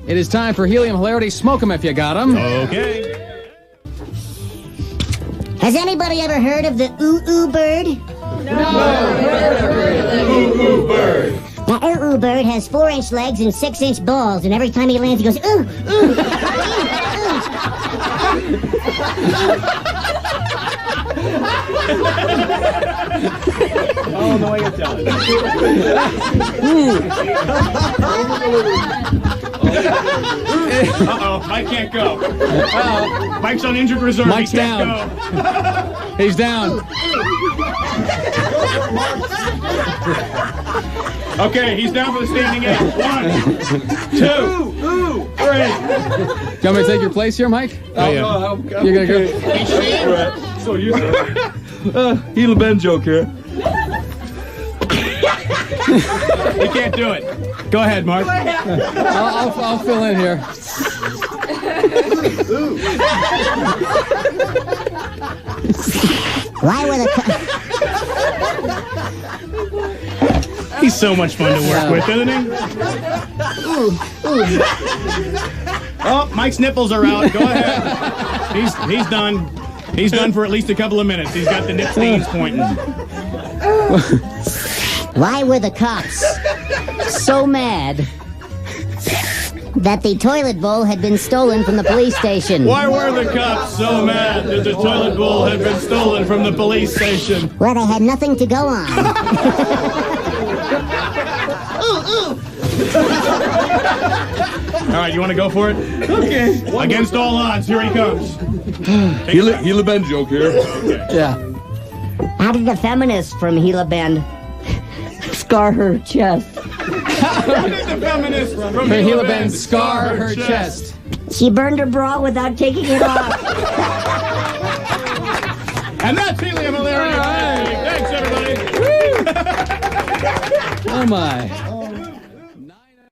It is time for Helium Hilarity. Smoke 'em if you got 'em. Okay. Has anybody ever heard of the ooh-ooh bird? No, never heard of the ooh-ooh bird. The ooh-ooh bird has 4-inch legs and 6-inch balls, and every time he lands, he goes, ooh, ooh, ooh, Oh, no, I got that. Uh-oh, Mike can't go. Mike's on injured reserve. Mike's he can't down. Go. He's down. Okay, he's down for the standing eight. 1, 2, 3. Do you want me to take your place here, Mike? Oh, yeah. You're going to go? Right. So you Helium Ben joke here. He can't do it. Go ahead, Mark. I'll fill in here. Why were the... He's so much fun to work with, isn't he? Oh, Mike's nipples are out. Go ahead. He's done. He's done for at least a couple of minutes. He's got the nip stains pointing. Why were the cops so mad that the toilet bowl had been stolen from the police station? Why were the cops so mad that the toilet bowl had been stolen from the police station? Well, they had nothing to go on. All right, you want to go for it? Okay. Against all odds, here he comes. Helium Ben joke here. Yeah. How did the feminist from Gila Bend scar her chest? How did the feminist from Helium Ben scar her chest. She burned her bra without taking it off. And that's Helium Hilarity. All right. Thanks, everybody. Oh, my.